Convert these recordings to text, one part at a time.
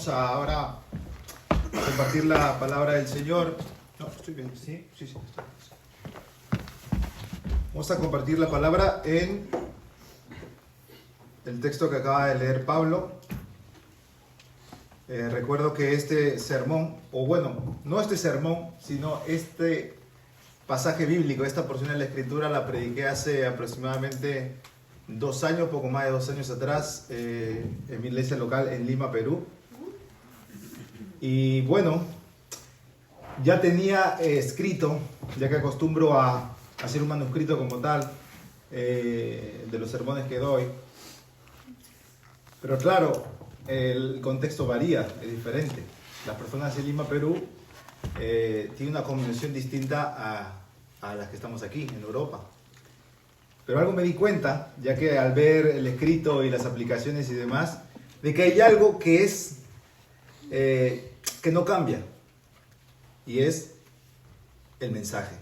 Vamos a ahora compartir la palabra del Señor. No, estoy bien, sí, estoy bien. Vamos a compartir la palabra en el texto que acaba de leer Pablo. Recuerdo que este sermón, o bueno, no este sermón, sino este pasaje bíblico, esta porción de la Escritura la prediqué hace aproximadamente 2 años, poco más de 2 años atrás, en mi iglesia local en Lima, Perú. Y bueno, ya tenía escrito, ya que acostumbro a hacer un manuscrito como tal, de los sermones que doy. Pero claro, el contexto varía, es diferente. Las personas en Lima, Perú, tienen una convención distinta a las que estamos aquí, en Europa. Pero algo me di cuenta, ya que al ver el escrito y las aplicaciones y demás, de que hay algo que es, que no cambia. Y es el mensaje.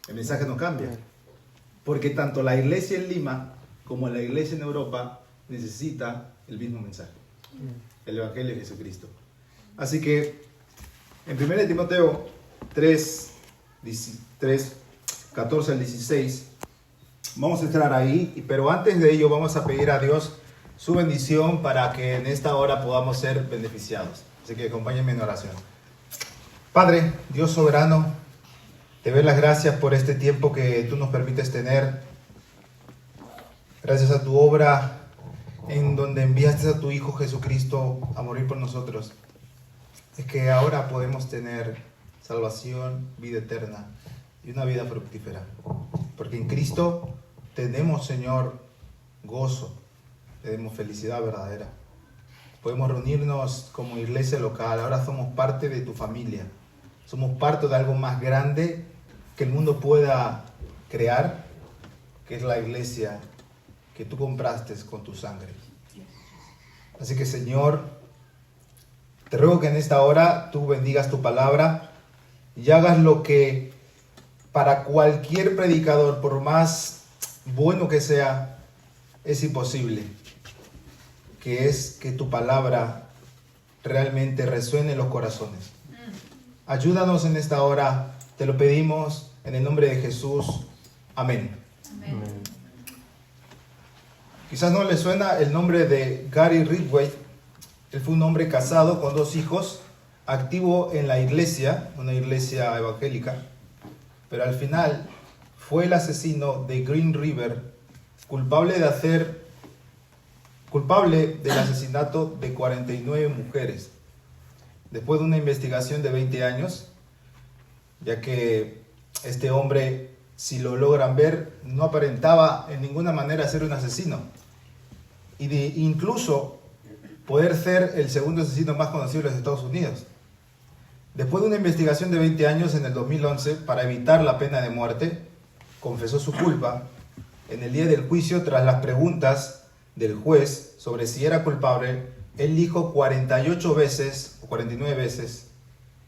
El mensaje no cambia. Porque tanto la iglesia en Lima como la iglesia en Europa necesita el mismo mensaje. El Evangelio de Jesucristo. Así que en 1 Timoteo 3, 14 al 16, vamos a entrar ahí, pero antes de ello vamos a pedir a Dios su bendición para que en esta hora podamos ser beneficiados. Así que acompáñenme en oración. Padre, Dios soberano, te doy las gracias por este tiempo que tú nos permites tener. Gracias a tu obra en donde enviaste a tu Hijo Jesucristo a morir por nosotros. Es que ahora podemos tener salvación, vida eterna y una vida fructífera. Porque en Cristo tenemos, Señor, gozo, tenemos felicidad verdadera. Podemos reunirnos como iglesia local, ahora somos parte de tu familia. Somos parte de algo más grande que el mundo pueda crear, que es la iglesia que tú compraste con tu sangre. Así que, Señor, te ruego que en esta hora tú bendigas tu palabra y hagas lo que para cualquier predicador, por más bueno que sea, es imposible, que es que tu palabra realmente resuene en los corazones. Ayúdanos en esta hora, te lo pedimos en el nombre de Jesús. Amén. Amén. Quizás no le suena el nombre de Gary Ridgway. Él fue un hombre casado con 2 hijos, activo en la iglesia, una iglesia evangélica, pero al final fue el asesino de Green River, culpable del asesinato de 49 mujeres. Después de una investigación de 20 años, ya que este hombre, si lo logran ver, no aparentaba en ninguna manera ser un asesino. Y incluso poder ser el segundo asesino más conocido de los Estados Unidos. Después de una investigación de 20 años, en el 2011, para evitar la pena de muerte, confesó su culpa. En el día del juicio, tras las preguntas del juez sobre si era culpable, él dijo 48 veces o 49 veces: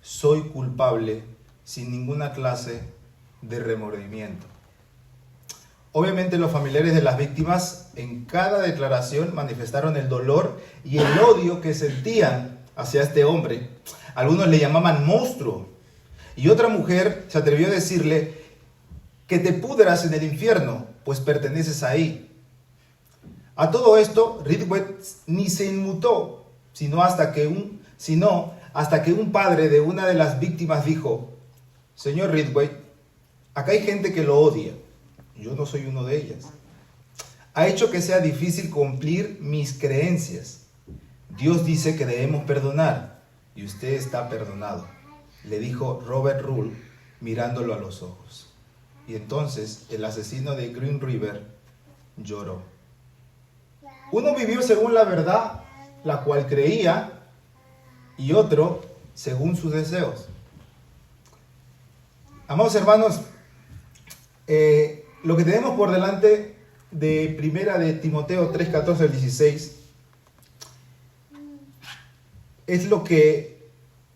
soy culpable, sin ninguna clase de remordimiento. Obviamente los familiares de las víctimas en cada declaración manifestaron el dolor y el odio que sentían hacia este hombre. Algunos le llamaban monstruo y otra mujer se atrevió a decirle: que te pudras en el infierno, pues perteneces ahí. A todo esto, Ridgway ni se inmutó, sino hasta que un padre de una de las víctimas dijo: señor Ridgway, acá hay gente que lo odia. Yo no soy uno de ellas. Ha hecho que sea difícil cumplir mis creencias. Dios dice que debemos perdonar y usted está perdonado, le dijo Robert Rule mirándolo a los ojos. Y entonces el asesino de Green River lloró. Uno vivió según la verdad, la cual creía, y otro según sus deseos. Amados hermanos, lo que tenemos por delante de 1 Timoteo 3, 14 al 16 es lo que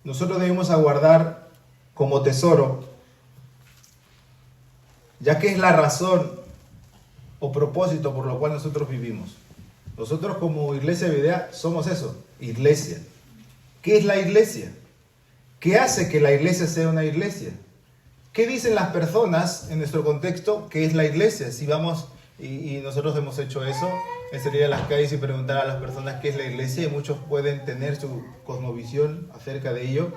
nosotros debemos aguardar como tesoro, ya que es la razón o propósito por lo cual nosotros vivimos. Nosotros como Iglesia Videa somos eso, iglesia. ¿Qué es la iglesia? ¿Qué hace que la iglesia sea una iglesia? ¿Qué dicen las personas en nuestro contexto que es la iglesia? Si vamos, y nosotros hemos hecho eso, es salir a las calles y preguntar a las personas qué es la iglesia, y muchos pueden tener su cosmovisión acerca de ello.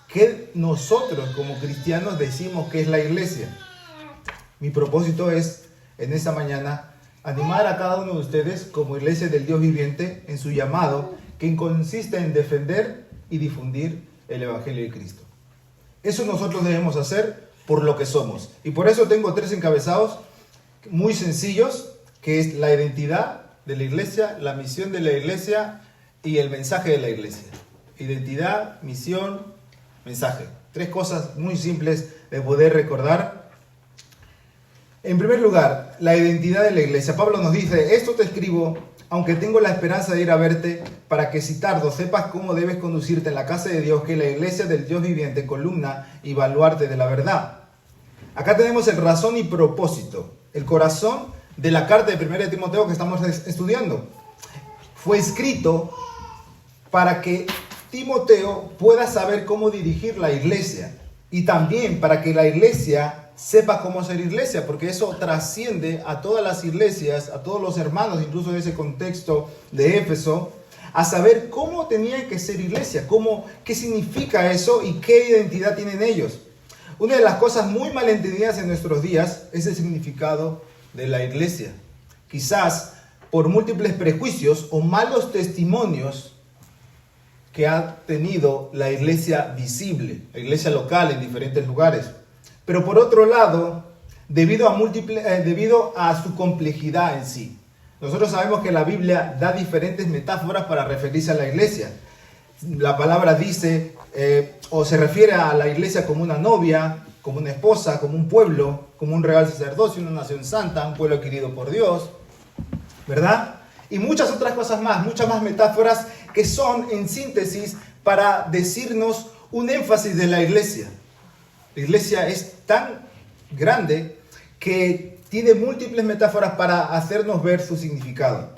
¿Qué nosotros como cristianos decimos que es la iglesia? Mi propósito es, en esta mañana, animar a cada uno de ustedes como iglesia del Dios viviente en su llamado, que consiste en defender y difundir el Evangelio de Cristo. Eso nosotros debemos hacer por lo que somos. Y por eso tengo 3 encabezados muy sencillos, que es la identidad de la iglesia, la misión de la iglesia y el mensaje de la iglesia. Identidad, misión, mensaje. 3 cosas muy simples de poder recordar. En primer lugar, la identidad de la iglesia. Pablo nos dice, esto te escribo, aunque tengo la esperanza de ir a verte, para que si tardo sepas cómo debes conducirte en la casa de Dios, que es la iglesia del Dios viviente, columna y baluarte de la verdad. Acá tenemos el razón y propósito, el corazón de la carta de 1 Timoteo que estamos estudiando. Fue escrito para que Timoteo pueda saber cómo dirigir la iglesia y también para que la iglesia sepa cómo ser iglesia, porque eso trasciende a todas las iglesias, a todos los hermanos, incluso en ese contexto de Éfeso, a saber cómo tenía que ser iglesia, qué significa eso y qué identidad tienen ellos. Una de las cosas muy malentendidas en nuestros días es el significado de la iglesia. Quizás por múltiples prejuicios o malos testimonios que ha tenido la iglesia visible, la iglesia local en diferentes lugares. Pero por otro lado, debido a su complejidad en sí. Nosotros sabemos que la Biblia da diferentes metáforas para referirse a la iglesia. La palabra dice o se refiere a la iglesia como una novia, como una esposa, como un pueblo, como un real sacerdocio, una nación santa, un pueblo querido por Dios, ¿verdad? Y muchas otras cosas más, muchas más metáforas que son en síntesis para decirnos un énfasis de la iglesia. La iglesia es tan grande que tiene múltiples metáforas para hacernos ver su significado.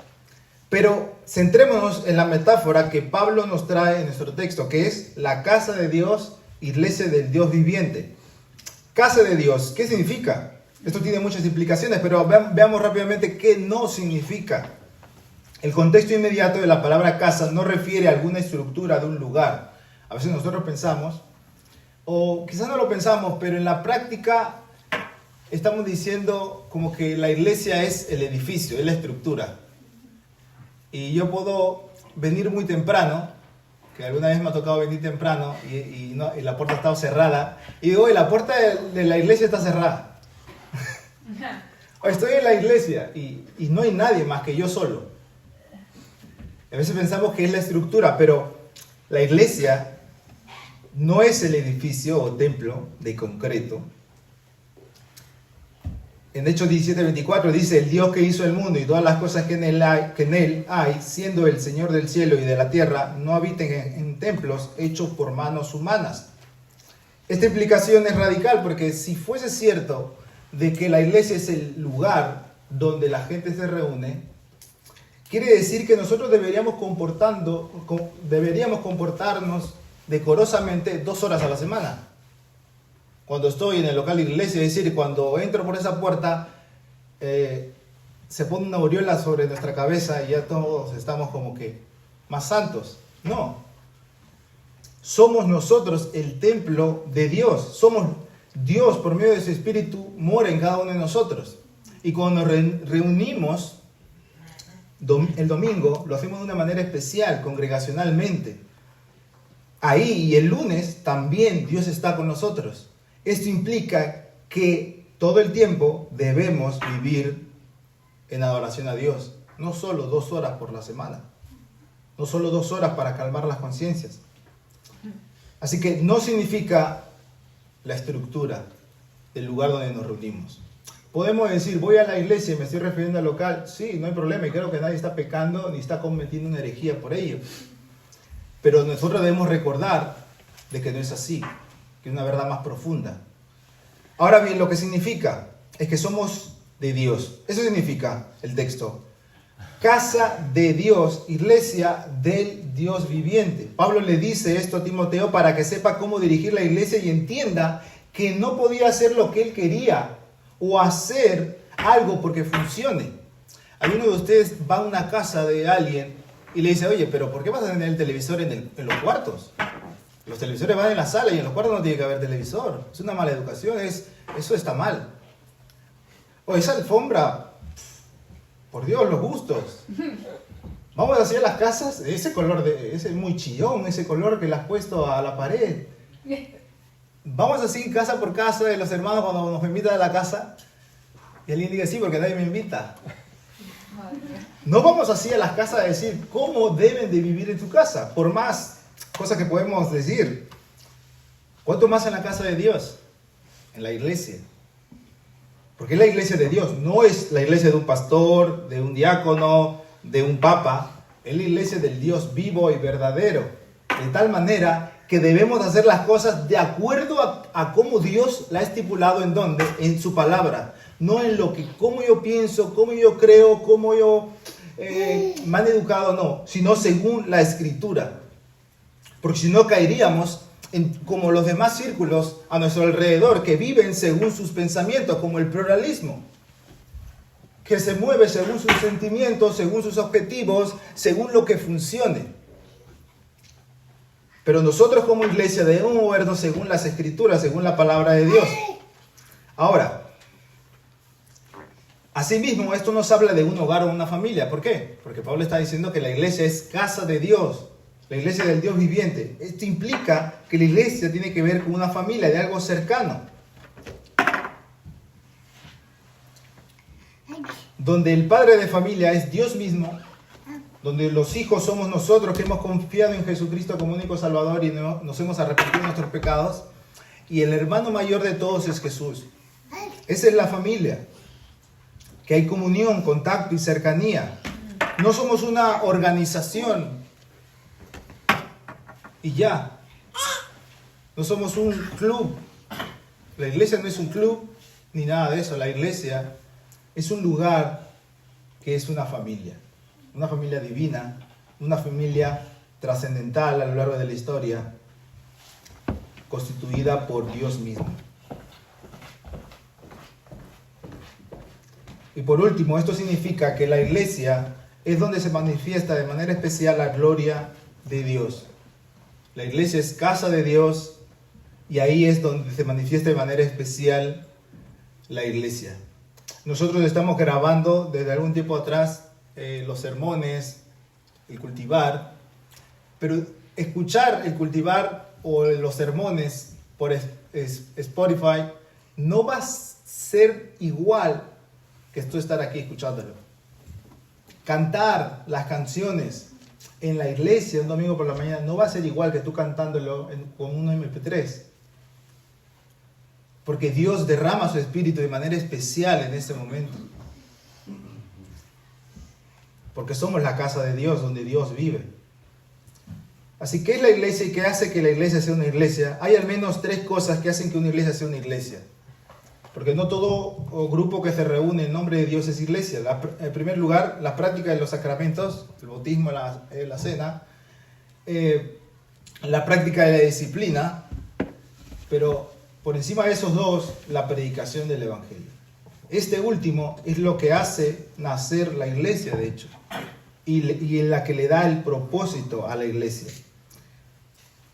Pero centrémonos en la metáfora que Pablo nos trae en nuestro texto, que es la casa de Dios, iglesia del Dios viviente. Casa de Dios, ¿qué significa? Esto tiene muchas implicaciones, pero veamos rápidamente qué no significa. El contexto inmediato de la palabra casa no refiere a alguna estructura de un lugar. A veces nosotros pensamos, o quizás no lo pensamos, pero en la práctica estamos diciendo como que la iglesia es el edificio, es la estructura. Y yo puedo venir muy temprano, que alguna vez me ha tocado venir temprano y la puerta estaba cerrada. Y digo, la puerta de la iglesia está cerrada. Estoy en la iglesia y no hay nadie más que yo solo. A veces pensamos que es la estructura, pero la iglesia no es el edificio o templo de concreto. En Hechos 17:24 dice, el Dios que hizo el mundo y todas las cosas que en él hay, siendo el Señor del cielo y de la tierra, no habiten en templos hechos por manos humanas. Esta implicación es radical porque si fuese cierto de que la iglesia es el lugar donde la gente se reúne, quiere decir que nosotros deberíamos comportarnos decorosamente 2 horas a la semana. Cuando estoy en el local de iglesia, es decir, cuando entro por esa puerta, se pone una aureola sobre nuestra cabeza y ya todos estamos como que más santos. No. Somos nosotros el templo de Dios. Somos Dios, por medio de su Espíritu, mora en cada uno de nosotros. Y cuando nos reunimos el domingo, lo hacemos de una manera especial, congregacionalmente. Ahí y el lunes también Dios está con nosotros. Esto implica que todo el tiempo debemos vivir en adoración a Dios. No solo 2 horas por la semana. No solo 2 horas para calmar las conciencias. Así que no significa la estructura del lugar donde nos reunimos. Podemos decir, voy a la iglesia y me estoy refiriendo al local. Sí, no hay problema y creo que nadie está pecando ni está cometiendo una herejía por ello. Pero nosotros debemos recordar de que no es así, que es una verdad más profunda. Ahora bien, lo que significa es que somos de Dios. Eso significa el texto. casa de Dios, iglesia del Dios viviente. Pablo le dice esto a Timoteo para que sepa cómo dirigir la iglesia y entienda que no podía hacer lo que él quería o hacer algo porque funcione. Alguno de ustedes va a una casa de alguien y le dice, oye, pero ¿por qué vas a tener el televisor en los cuartos? Los televisores van en la sala y en los cuartos no tiene que haber televisor. Es una mala educación, eso está mal. O esa alfombra, por Dios, los gustos. Vamos hacia las casas, ese color, ese muy chillón, ese color que le has puesto a la pared. Vamos así casa por casa de los hermanos cuando nos invitan a la casa y alguien dice, sí, porque nadie me invita. No vamos así a las casas a decir cómo deben de vivir en tu casa, por más cosas que podemos decir. ¿Cuánto más en la casa de Dios? En la iglesia. Porque es la iglesia de Dios, no es la iglesia de un pastor, de un diácono, de un papa. Es la iglesia del Dios vivo y verdadero. De tal manera que debemos hacer las cosas de acuerdo a cómo Dios la ha estipulado en dónde, en su palabra. No en lo que, cómo yo pienso, cómo yo creo, cómo yo me han educado, no, sino según la Escritura. Porque si no caeríamos como los demás círculos a nuestro alrededor que viven según sus pensamientos, como el pluralismo, que se mueve según sus sentimientos, según sus objetivos, según lo que funcione. Pero nosotros como iglesia debemos movernos según las Escrituras, según la palabra de Dios. Ahora, asimismo, esto nos habla de un hogar o una familia. ¿Por qué? Porque Pablo está diciendo que la iglesia es casa de Dios, la iglesia del Dios viviente. Esto implica que la iglesia tiene que ver con una familia, de algo cercano. Donde el padre de familia es Dios mismo, donde los hijos somos nosotros que hemos confiado en Jesucristo como único Salvador y nos hemos arrepentido de nuestros pecados, y el hermano mayor de todos es Jesús. Esa es la familia, que hay comunión, contacto y cercanía. No somos una organización y ya. No somos un club. La iglesia no es un club ni nada de eso. La iglesia es un lugar que es una familia divina, una familia trascendental a lo largo de la historia, constituida por Dios mismo. Y por último, esto significa que la iglesia es donde se manifiesta de manera especial la gloria de Dios. La iglesia es casa de Dios y ahí es donde se manifiesta de manera especial la iglesia. Nosotros estamos grabando desde algún tiempo atrás los sermones, el cultivar, pero escuchar el cultivar o los sermones por Spotify no va a ser igual que tú estar aquí escuchándolo. Cantar las canciones en la iglesia un domingo por la mañana no va a ser igual que tú cantándolo con un MP3. Porque Dios derrama su espíritu de manera especial en ese momento. Porque somos la casa de Dios, donde Dios vive. Así que es la iglesia y qué hace que la iglesia sea una iglesia. Hay al menos 3 cosas que hacen que una iglesia sea una iglesia. Porque no todo grupo que se reúne en nombre de Dios es iglesia. En primer lugar, la práctica de los sacramentos, el bautismo, la cena, la práctica de la disciplina, pero por encima de esos dos, la predicación del evangelio. Este último es lo que hace nacer la iglesia, de hecho, y en la que le da el propósito a la iglesia.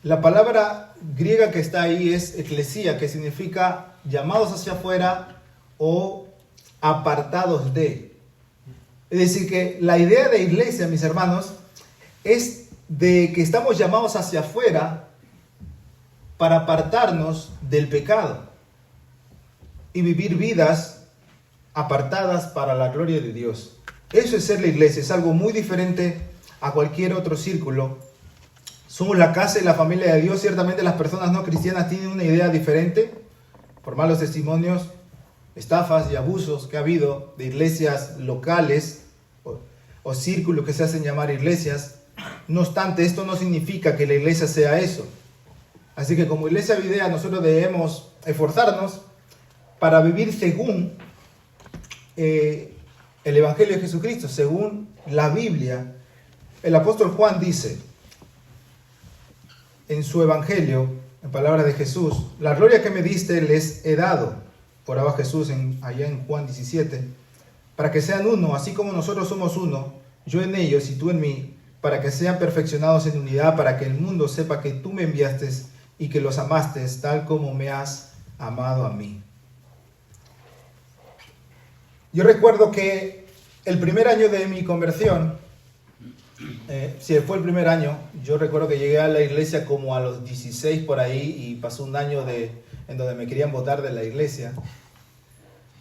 La palabra griega que está ahí es eclesía, que significa llamados hacia afuera o apartados de. Es decir, que la idea de iglesia, mis hermanos, es de que estamos llamados hacia afuera para apartarnos del pecado y vivir vidas apartadas para la gloria de Dios. Eso es ser la iglesia, es algo muy diferente a cualquier otro círculo. Somos la casa y la familia de Dios. Ciertamente las personas no cristianas tienen una idea diferente, por malos testimonios, estafas y abusos que ha habido de iglesias locales o círculos que se hacen llamar iglesias. No obstante, esto no significa que la iglesia sea eso. Así que como Iglesia Videa nosotros debemos esforzarnos para vivir según el Evangelio de Jesucristo, según la Biblia, el apóstol Juan dice en su Evangelio, en palabras de Jesús, la gloria que me diste les he dado, oraba Jesús allá en Juan 17, para que sean uno, así como nosotros somos uno, yo en ellos y tú en mí, para que sean perfeccionados en unidad, para que el mundo sepa que tú me enviaste y que los amaste tal como me has amado a mí. Yo recuerdo que el primer año de mi conversión, sí, fue el primer año, yo recuerdo que llegué a la iglesia como a los 16 por ahí y pasó un año en donde me querían botar de la iglesia.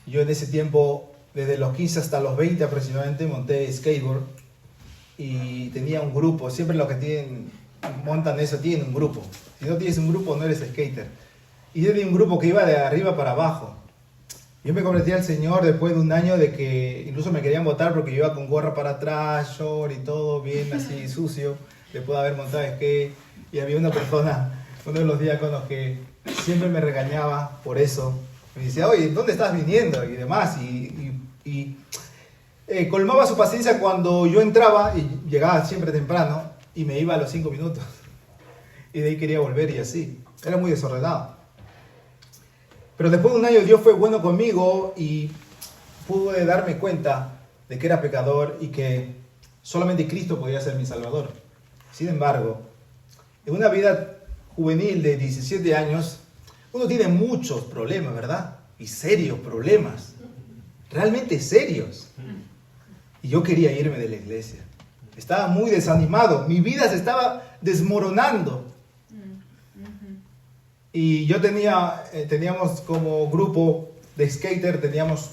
Yo en ese tiempo, desde los 15 hasta los 20 aproximadamente, monté skateboard y tenía un grupo. Siempre los que montan eso tienen un grupo. Si no tienes un grupo no eres skater. Y yo tenía un grupo que iba de arriba para abajo. Yo me convertí al Señor después de un año de que incluso me querían botar porque yo iba con gorra para atrás, short y todo bien así sucio, después de haber montado skate. Y había una persona, uno de los diáconos, que siempre me regañaba por eso. Me decía, oye, ¿dónde estás viniendo? Y demás. Colmaba su paciencia cuando yo entraba y llegaba siempre temprano y me iba a los 5 minutos. Y de ahí quería volver y así. Era muy desordenado. Pero después de un año Dios fue bueno conmigo y pude darme cuenta de que era pecador y que solamente Cristo podía ser mi Salvador. Sin embargo, en una vida juvenil de 17 años, uno tiene muchos problemas, ¿verdad? Y serios problemas. Realmente serios. Y yo quería irme de la iglesia. Estaba muy desanimado. Mi vida se estaba desmoronando. Y yo teníamos como grupo de skater, teníamos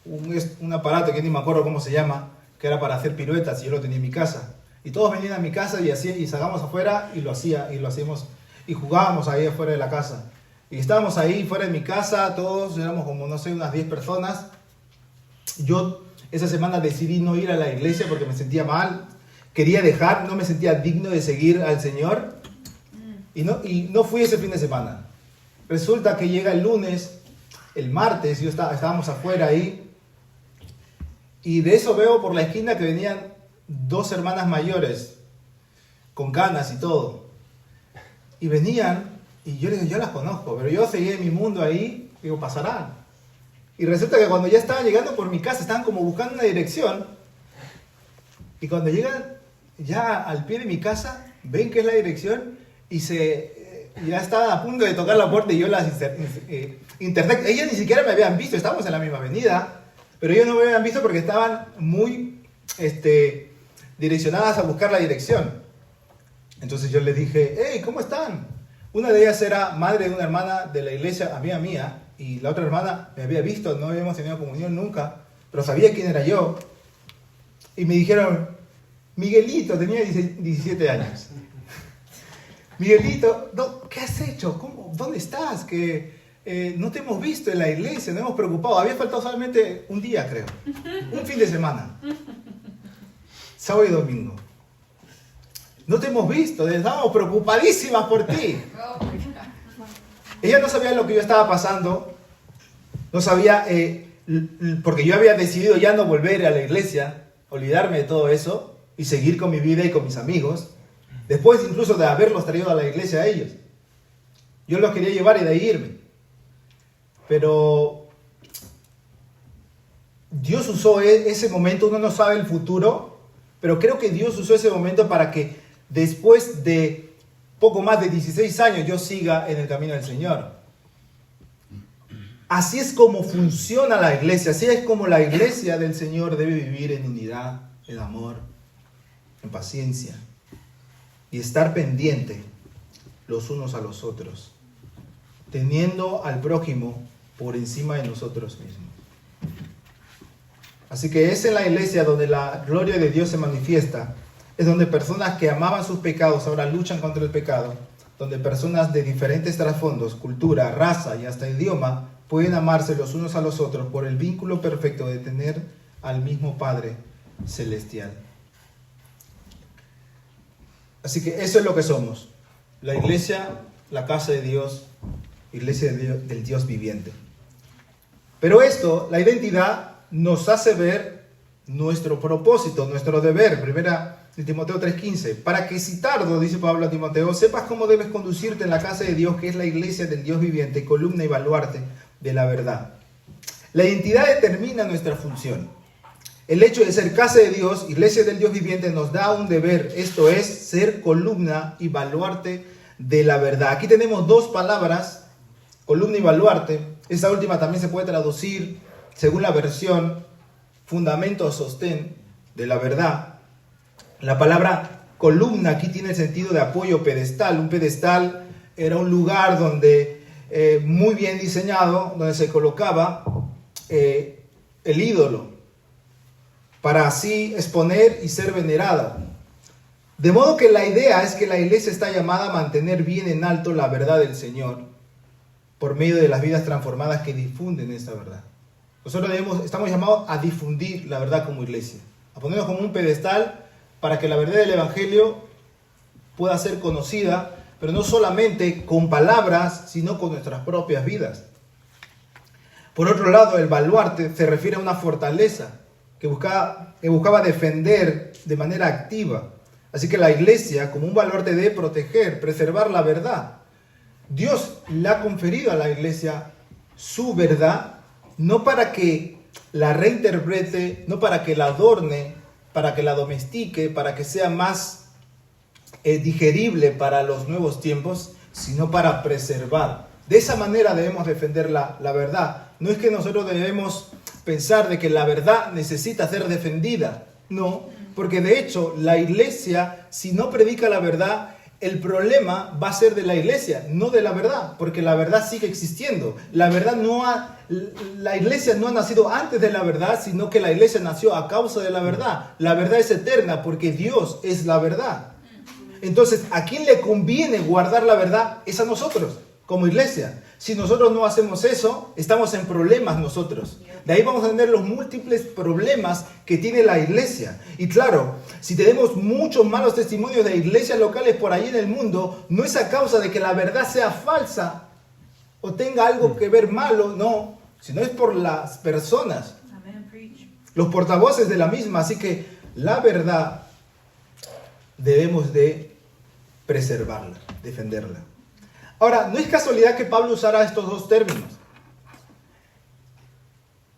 un aparato que ni me acuerdo cómo se llama, que era para hacer piruetas, y yo lo tenía en mi casa. Y todos venían a mi casa y sacábamos afuera y lo hacíamos, y jugábamos ahí afuera de la casa. Y estábamos ahí fuera de mi casa, todos éramos como, no sé, unas 10 personas. Yo esa semana decidí no ir a la iglesia porque me sentía mal, quería dejar, no me sentía digno de seguir al Señor. Y no fui ese fin de semana. Resulta que llega el lunes, el martes, estábamos afuera ahí, y de eso veo por la esquina que venían 2 hermanas mayores, con canas y todo. Y venían, y yo les digo, yo las conozco, pero yo seguí en mi mundo ahí, digo, pasarán. Y resulta que cuando ya estaban llegando por mi casa, estaban como buscando una dirección, y cuando llegan ya al pie de mi casa, ven que es la dirección, y ya estaban a punto de tocar la puerta y yo las intercepté. Ellas ni siquiera me habían visto, estábamos en la misma avenida, pero ellos no me habían visto porque estaban muy direccionadas a buscar la dirección. Entonces yo les dije, hey, ¿cómo están? Una de ellas era madre de una hermana de la iglesia, amiga mía, y la otra hermana me había visto, no habíamos tenido comunión nunca, pero sabía quién era yo. Y me dijeron, Miguelito, tenía 17 años. Miguelito, no, ¿qué has hecho? ¿Dónde estás? Que no te hemos visto en la iglesia, nos hemos preocupado. Había faltado solamente un día, creo. Un fin de semana. Sábado y domingo. No te hemos visto, estábamos preocupadísimas por ti. Ella no sabía lo que yo estaba pasando. No sabía, porque yo había decidido ya no volver a la iglesia, olvidarme de todo eso y seguir con mi vida y con mis amigos. Después incluso de haberlos traído a la iglesia a ellos. Yo los quería llevar y de ahí irme. Pero Dios usó ese momento, uno no sabe el futuro, pero creo que Dios usó ese momento para que después de poco más de 16 años yo siga en el camino del Señor. Así es como funciona la iglesia, así es como la iglesia del Señor debe vivir en unidad, en amor, en paciencia. Y estar pendiente los unos a los otros, teniendo al prójimo por encima de nosotros mismos. Así que es en la iglesia donde la gloria de Dios se manifiesta, es donde personas que amaban sus pecados ahora luchan contra el pecado, donde personas de diferentes trasfondos, cultura, raza y hasta idioma pueden amarse los unos a los otros por el vínculo perfecto de tener al mismo Padre Celestial. Así que eso es lo que somos. La iglesia, la casa de Dios, iglesia del Dios viviente. Pero esto, la identidad, nos hace ver nuestro propósito, nuestro deber. Primera de Timoteo 3:15. Para que si tardo, dice Pablo a Timoteo, sepas cómo debes conducirte en la casa de Dios, que es la iglesia del Dios viviente, columna y baluarte de la verdad. La identidad determina nuestra función. El hecho de ser casa de Dios, iglesia del Dios viviente, nos da un deber. Esto es ser columna y baluarte de la verdad. Aquí tenemos dos palabras, columna y baluarte. Esta última también se puede traducir, según la versión, fundamento o sostén de la verdad. La palabra columna aquí tiene el sentido de apoyo pedestal. Un pedestal era un lugar donde, muy bien diseñado, donde se colocaba el ídolo, para así exponer y ser venerada. De modo que la idea es que la iglesia está llamada a mantener bien en alto la verdad del Señor por medio de las vidas transformadas que difunden esta verdad. Nosotros estamos llamados a difundir la verdad como iglesia, a ponernos como un pedestal para que la verdad del Evangelio pueda ser conocida, pero no solamente con palabras, sino con nuestras propias vidas. Por otro lado, el baluarte se refiere a una fortaleza que buscaba defender de manera activa. Así que la iglesia, como un baluarte, debe proteger, preservar la verdad. Dios le ha conferido a la iglesia su verdad, no para que la reinterprete, no para que la adorne, para que la domestique, para que sea más digerible para los nuevos tiempos, sino para preservar. De esa manera debemos defender la verdad. No es que nosotros debemos pensar de que la verdad necesita ser defendida. No, porque de hecho la iglesia, si no predica la verdad, el problema va a ser de la iglesia, no de la verdad, porque la verdad sigue existiendo. La iglesia no ha nacido antes de la verdad, sino que la iglesia nació a causa de la verdad. La verdad es eterna porque Dios es la verdad. Entonces, ¿a quién le conviene guardar la verdad? Es a nosotros, como iglesia. Si nosotros no hacemos eso, estamos en problemas nosotros. De ahí vamos a tener los múltiples problemas que tiene la iglesia. Y claro, si tenemos muchos malos testimonios de iglesias locales por ahí en el mundo, no es a causa de que la verdad sea falsa o tenga algo que ver malo, no, sino es por las personas, los portavoces de la misma. Así que la verdad debemos de preservarla, defenderla. Ahora, no es casualidad que Pablo usara estos dos términos.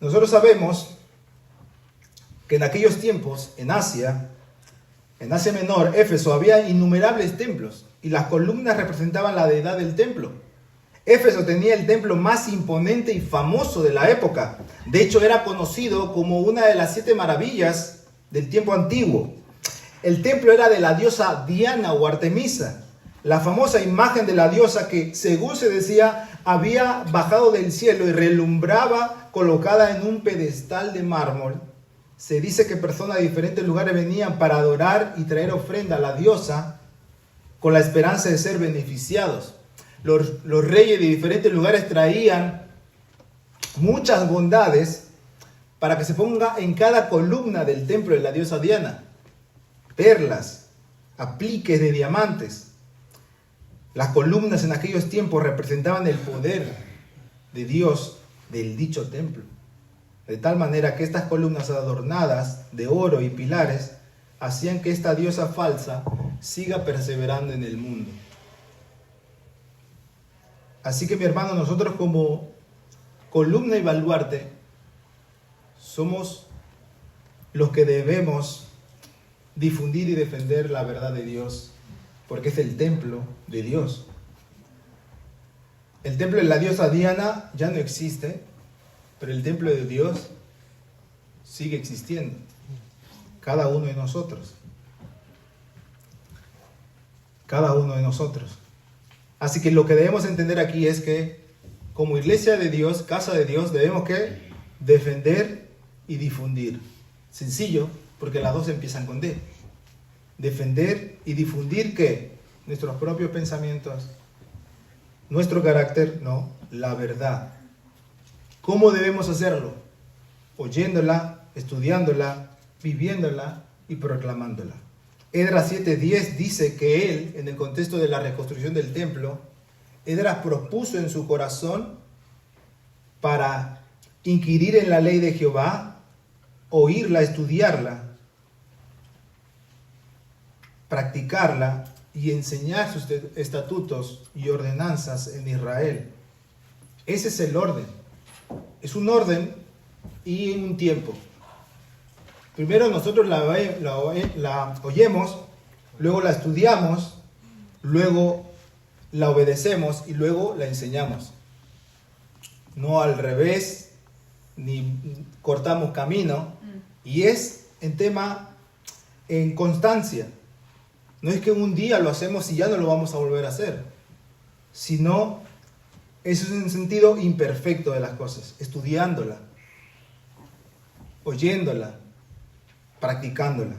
Nosotros sabemos que en aquellos tiempos, en Asia Menor, Éfeso, había innumerables templos y las columnas representaban la deidad del templo. Éfeso tenía el templo más imponente y famoso de la época. De hecho, era conocido como una de las 7 maravillas del tiempo antiguo. El templo era de la diosa Diana o Artemisa, la famosa imagen de la diosa que, según se decía, había bajado del cielo y relumbraba colocada en un pedestal de mármol. Se dice que personas de diferentes lugares venían para adorar y traer ofrenda a la diosa con la esperanza de ser beneficiados. Los reyes de diferentes lugares traían muchas bondades para que se ponga en cada columna del templo de la diosa Diana. Perlas, apliques de diamantes. Las columnas en aquellos tiempos representaban el poder de Dios del dicho templo. De tal manera que estas columnas adornadas de oro y pilares hacían que esta diosa falsa siga perseverando en el mundo. Así que, mi hermano, nosotros como columna y baluarte somos los que debemos difundir y defender la verdad de Dios, porque es el templo de Dios. El templo de la diosa Diana ya no existe, pero el templo de Dios sigue existiendo. Cada uno de nosotros. Cada uno de nosotros. Así que lo que debemos entender aquí es que como iglesia de Dios, casa de Dios, debemos que defender y difundir. Sencillo, porque las dos empiezan con D. Defender y difundir, ¿qué? Nuestros propios pensamientos, nuestro carácter, no, la verdad. ¿Cómo debemos hacerlo? Oyéndola, estudiándola, viviéndola y proclamándola. Esdras 7:10 dice que él, en el contexto de la reconstrucción del templo, Esdras propuso en su corazón para inquirir en la ley de Jehová oírla, estudiarla, practicarla y enseñar sus estatutos y ordenanzas en Israel. Ese es el orden. Es un orden y un tiempo. Primero nosotros la oyemos, luego la estudiamos, luego la obedecemos y luego la enseñamos. No al revés, ni cortamos camino. Y es en constancia. No es que un día lo hacemos y ya no lo vamos a volver a hacer, sino es un sentido imperfecto de las cosas, estudiándola, oyéndola, practicándola.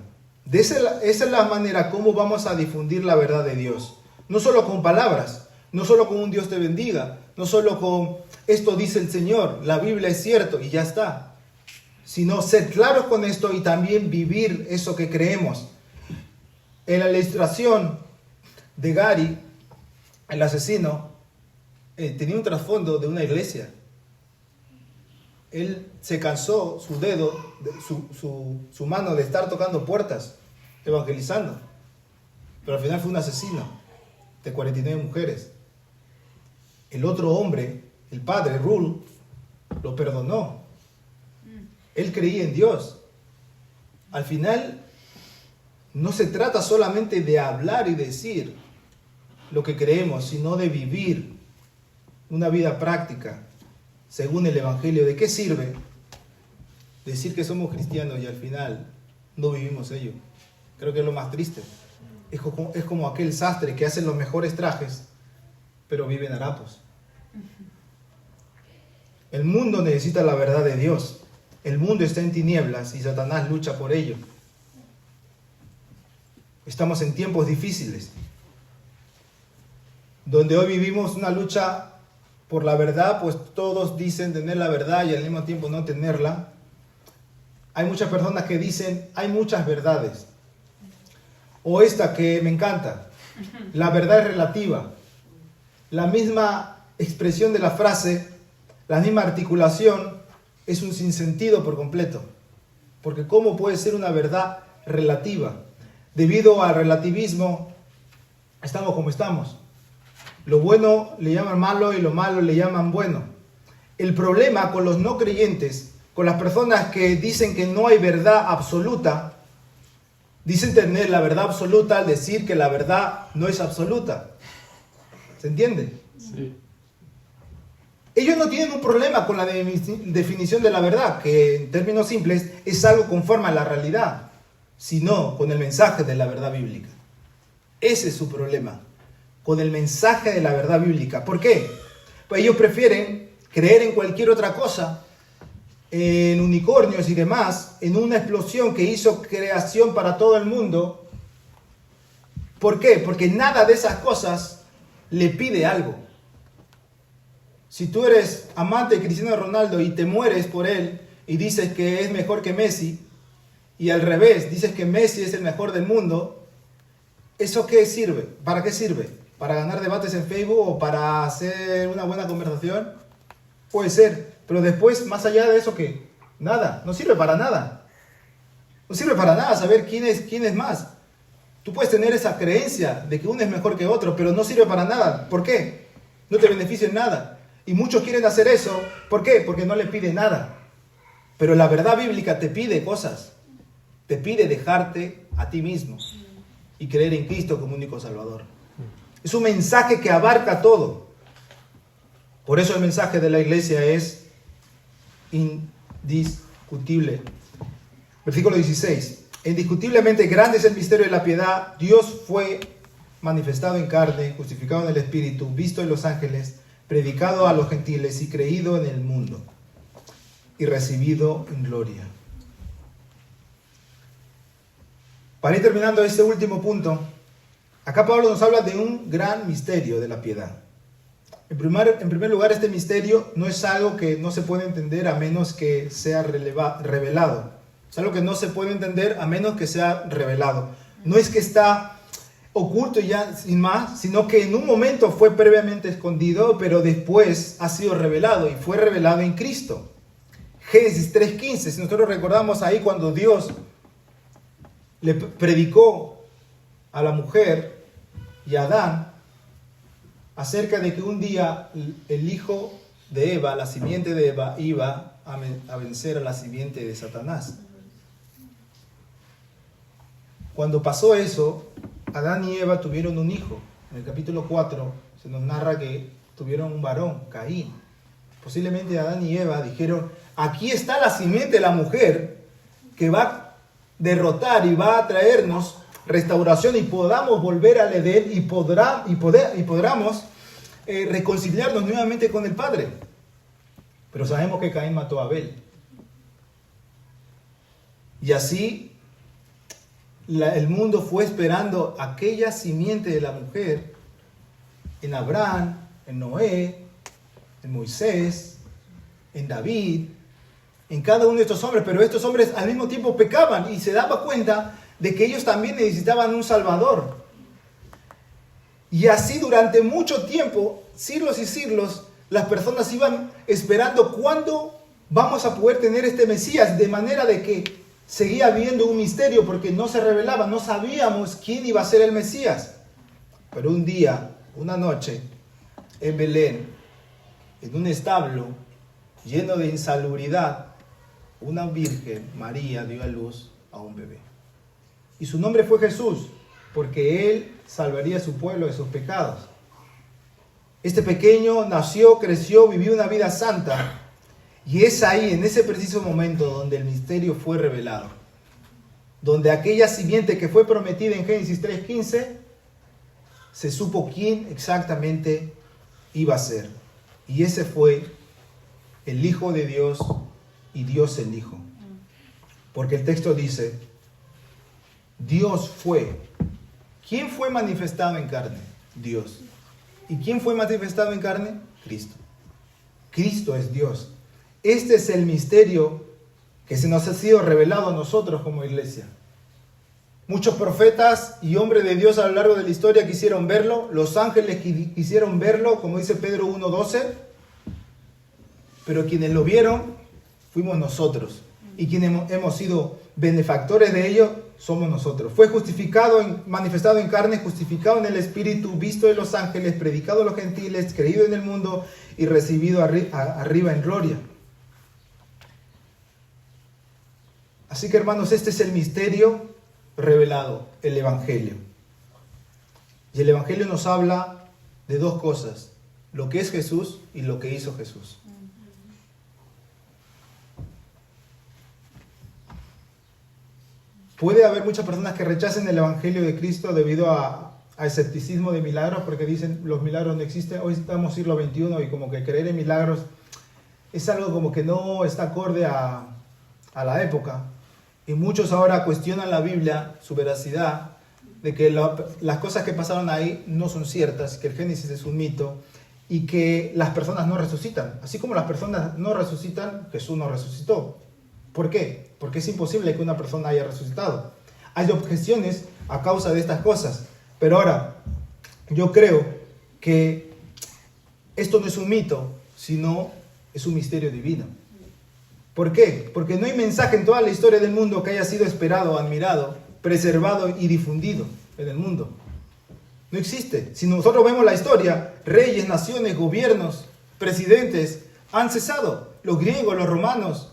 Esa es la manera como vamos a difundir la verdad de Dios. No solo con palabras, no solo con un Dios te bendiga, no solo con esto dice el Señor, la Biblia es cierto y ya está, sino ser claros con esto y también vivir eso que creemos. En la ilustración de Gary, el asesino, tenía un trasfondo de una iglesia. Él se cansó, su dedo, su mano de estar tocando puertas, evangelizando. Pero al final fue un asesino de 49 mujeres. El otro hombre, el padre, Rule, lo perdonó. Él creía en Dios. Al final, no se trata solamente de hablar y decir lo que creemos, sino de vivir una vida práctica según el Evangelio. ¿De qué sirve decir que somos cristianos y al final no vivimos ello? Creo que es lo más triste. Es como aquel sastre que hace los mejores trajes, pero vive en harapos. El mundo necesita la verdad de Dios. El mundo está en tinieblas y Satanás lucha por ello. Estamos en tiempos difíciles, donde hoy vivimos una lucha por la verdad, pues todos dicen tener la verdad y al mismo tiempo no tenerla. Hay muchas personas que dicen, hay muchas verdades. O esta que me encanta, la verdad es relativa. La misma expresión de la frase, la misma articulación, es un sinsentido por completo. Porque ¿cómo puede ser una verdad relativa? Debido al relativismo, estamos como estamos. Lo bueno le llaman malo y lo malo le llaman bueno. El problema con los no creyentes, con las personas que dicen que no hay verdad absoluta, dicen tener la verdad absoluta al decir que la verdad no es absoluta. ¿Se entiende? Sí. Ellos no tienen un problema con la definición de la verdad, que en términos simples es algo conforme a la realidad, sino con el mensaje de la verdad bíblica. Ese es su problema, con el mensaje de la verdad bíblica. ¿Por qué? Pues ellos prefieren creer en cualquier otra cosa, en unicornios y demás, en una explosión que hizo creación para todo el mundo. ¿Por qué? Porque nada de esas cosas le pide algo. Si tú eres amante de Cristiano Ronaldo y te mueres por él y dices que es mejor que Messi, y al revés, dices que Messi es el mejor del mundo, ¿eso qué sirve? ¿Para qué sirve? ¿Para ganar debates en Facebook o para hacer una buena conversación? Puede ser, pero después, más allá de eso, ¿qué? Nada, no sirve para nada. No sirve para nada saber quién es más. Tú puedes tener esa creencia de que uno es mejor que otro, pero no sirve para nada. ¿Por qué? No te beneficia en nada. Y muchos quieren hacer eso. ¿Por qué? Porque no le pide nada. Pero la verdad bíblica te pide cosas. Te pide dejarte a ti mismo y creer en Cristo como único Salvador. Es un mensaje que abarca todo. Por eso el mensaje de la iglesia es indiscutible. Versículo 16. Indiscutiblemente grande es el misterio de la piedad. Dios fue manifestado en carne, justificado en el Espíritu, visto en los ángeles, predicado a los gentiles y creído en el mundo, y recibido en gloria. Para ir terminando este último punto, acá Pablo nos habla de un gran misterio de la piedad. En primer lugar, este misterio no es algo que no se puede entender a menos que sea revelado. Es algo que no se puede entender a menos que sea revelado. No es que está oculto ya sin más, sino que en un momento fue previamente escondido, pero después ha sido revelado y fue revelado en Cristo. Génesis 3:15, si nosotros recordamos ahí cuando Dios le predicó a la mujer y a Adán acerca de que un día el hijo de Eva, la simiente de Eva, iba a vencer a la simiente de Satanás. Cuando pasó eso, Adán y Eva tuvieron un hijo. En el capítulo 4 se nos narra que tuvieron un varón, Caín. Posiblemente Adán y Eva dijeron, aquí está la simiente de la mujer que va a derrotar y va a traernos restauración y podamos volver al Edén y podamos reconciliarnos nuevamente con el Padre. Pero sabemos que Caín mató a Abel. Y así el mundo fue esperando aquella simiente de la mujer en Abraham, en Noé, en Moisés, en David, en cada uno de estos hombres. Pero estos hombres al mismo tiempo pecaban y se daban cuenta de que ellos también necesitaban un Salvador. Y así durante mucho tiempo, siglos y siglos, las personas iban esperando cuándo vamos a poder tener este Mesías, de manera de que seguía habiendo un misterio porque no se revelaba, no sabíamos quién iba a ser el Mesías. Pero un día, una noche, en Belén, en un establo lleno de insalubridad, una virgen, María, dio a luz a un bebé. Y su nombre fue Jesús, porque él salvaría a su pueblo de sus pecados. Este pequeño nació, creció, vivió una vida santa. Y es ahí, en ese preciso momento, donde el misterio fue revelado. Donde aquella simiente que fue prometida en Génesis 3:15, se supo quién exactamente iba a ser. Y ese fue el Hijo de Dios y Dios el Hijo. Porque el texto dice, Dios fue. ¿Quién fue manifestado en carne? Dios. ¿Y quién fue manifestado en carne? Cristo. Cristo es Dios. Este es el misterio que se nos ha sido revelado a nosotros como iglesia. Muchos profetas y hombres de Dios a lo largo de la historia quisieron verlo. Los ángeles quisieron verlo, como dice Pedro 1:12. Pero quienes lo vieron fuimos nosotros. Y quienes hemos sido benefactores de ello somos nosotros. Fue justificado, manifestado en carne, justificado en el Espíritu, visto de los ángeles, predicado a los gentiles, creído en el mundo y recibido arriba en gloria. Así que, hermanos, este es el misterio revelado, el Evangelio. Y el Evangelio nos habla de dos cosas: lo que es Jesús y lo que hizo Jesús. Puede haber muchas personas que rechacen el Evangelio de Cristo debido a escepticismo de milagros, porque dicen los milagros no existen. Hoy estamos siglo XXI y como que creer en milagros es algo como que no está acorde a la época. Y muchos ahora cuestionan la Biblia, su veracidad, de que las cosas que pasaron ahí no son ciertas, que el Génesis es un mito y que las personas no resucitan. Así como las personas no resucitan, Jesús no resucitó. ¿Por qué? Porque es imposible que una persona haya resucitado. Hay objeciones a causa de estas cosas. Pero ahora, yo creo que esto no es un mito, sino es un misterio divino. ¿Por qué? Porque no hay mensaje en toda la historia del mundo que haya sido esperado, admirado, preservado y difundido en el mundo. No existe. Si nosotros vemos la historia, reyes, naciones, gobiernos, presidentes han cesado. Los griegos, los romanos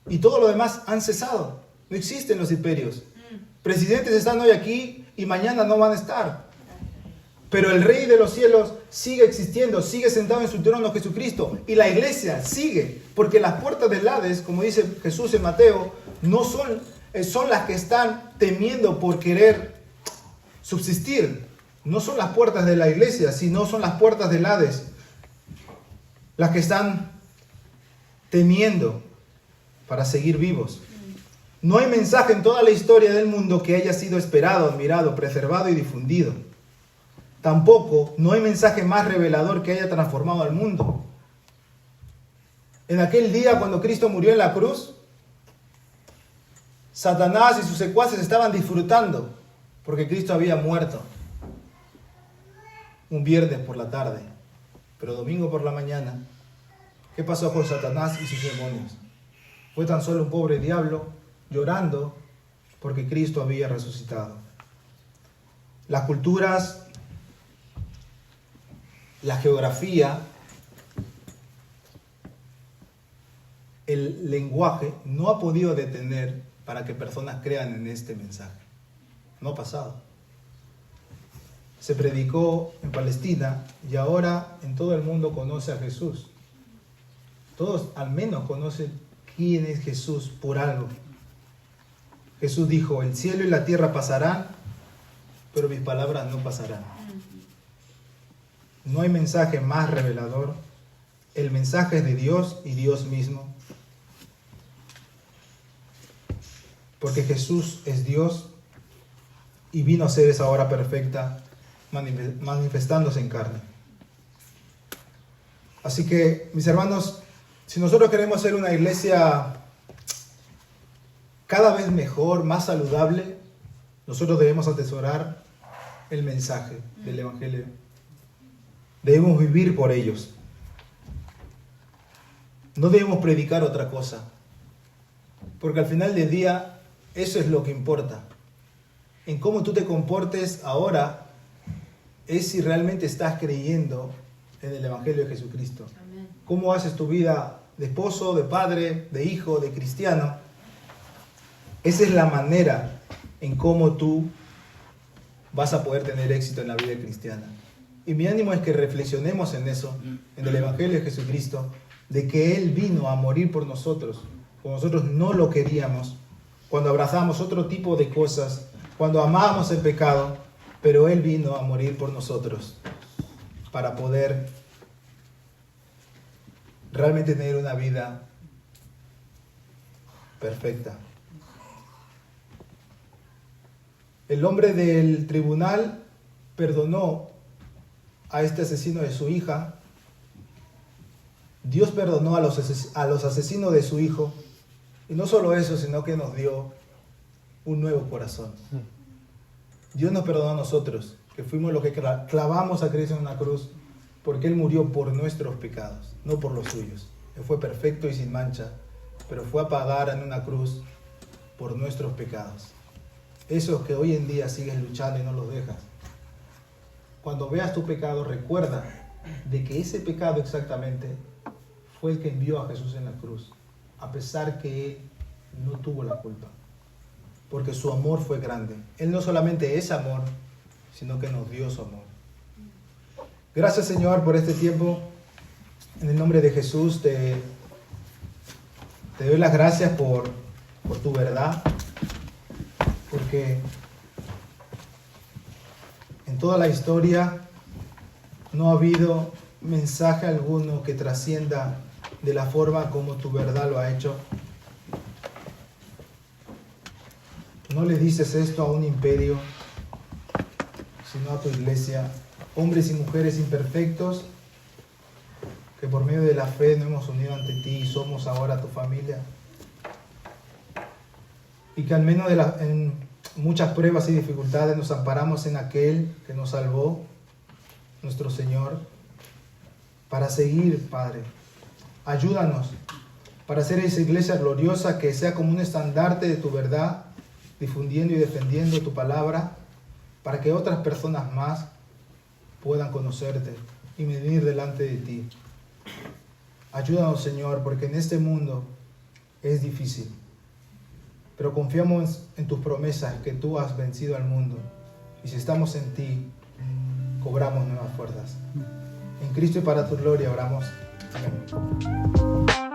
y todo lo demás han cesado. No existen los imperios. Presidentes están hoy aquí y mañana no van a estar. Pero el Rey de los cielos sigue existiendo, sigue sentado en su trono Jesucristo. Y la iglesia sigue, porque las puertas del Hades, como dice Jesús en Mateo, no son las que están temiendo por querer subsistir. No son las puertas de la iglesia, sino son las puertas del Hades las que están temiendo para seguir vivos. No hay mensaje en toda la historia del mundo que haya sido esperado, admirado, preservado y difundido. Tampoco no hay mensaje más revelador que haya transformado al mundo. En aquel día cuando Cristo murió en la cruz, Satanás y sus secuaces estaban disfrutando porque Cristo había muerto un viernes por la tarde, pero domingo por la mañana, ¿qué pasó con Satanás y sus demonios? Fue tan solo un pobre diablo llorando porque Cristo había resucitado. Las culturas, la geografía, el lenguaje no ha podido detener para que personas crean en este mensaje. No ha pasado. Se predicó en Palestina y ahora en todo el mundo conoce a Jesús. Todos al menos conocen quién es Jesús por algo. Jesús dijo, el cielo y la tierra pasarán, pero mis palabras no pasarán. No hay mensaje más revelador. El mensaje es de Dios y Dios mismo. Porque Jesús es Dios y vino a ser esa hora perfecta manifestándose en carne. Así que, mis hermanos, si nosotros queremos ser una iglesia cada vez mejor, más saludable, nosotros debemos atesorar el mensaje del Evangelio. Debemos vivir por ellos. No debemos predicar otra cosa, porque al final del día eso es lo que importa. En cómo tú te comportes ahora es si realmente estás creyendo en el Evangelio de Jesucristo. Amén. Cómo haces tu vida de esposo, de padre, de hijo, de cristiano. Esa es la manera en cómo tú vas a poder tener éxito en la vida cristiana. Y mi ánimo es que reflexionemos en eso, en el Evangelio de Jesucristo, de que Él vino a morir por nosotros, cuando nosotros no lo queríamos, cuando abrazamos otro tipo de cosas, cuando amábamos el pecado, pero Él vino a morir por nosotros para poder realmente tener una vida perfecta. El hombre del tribunal perdonó a este asesino de su hija. Dios perdonó a los asesinos de su hijo. Y no solo eso, sino que nos dio un nuevo corazón. Dios nos perdonó a nosotros, que fuimos los que clavamos a Cristo en una cruz, porque Él murió por nuestros pecados, no por los suyos. Él fue perfecto y sin mancha, pero fue a pagar en una cruz por nuestros pecados. Esos que hoy en día sigues luchando y no los dejas. Cuando veas tu pecado, recuerda de que ese pecado exactamente fue el que envió a Jesús en la cruz, a pesar que Él no tuvo la culpa, porque su amor fue grande. Él no solamente es amor, sino que nos dio su amor. Gracias, Señor, por este tiempo. En el nombre de Jesús te doy las gracias por tu verdad, porque en toda la historia no ha habido mensaje alguno que trascienda de la forma como tu verdad lo ha hecho. No le dices esto a un imperio, sino a tu iglesia, hombres y mujeres imperfectos, que por medio de la fe nos hemos unido ante ti y somos ahora tu familia. Y que al menos en muchas pruebas y dificultades nos amparamos en aquel que nos salvó, nuestro Señor, para seguir, Padre. Ayúdanos para hacer esa iglesia gloriosa que sea como un estandarte de tu verdad, difundiendo y defendiendo tu palabra, para que otras personas más puedan conocerte y venir delante de ti. Ayúdanos, Señor, porque en este mundo es difícil, pero confiamos en tus promesas, que tú has vencido al mundo, y si estamos en ti, cobramos nuevas fuerzas. En Cristo y para tu gloria oramos. Amén.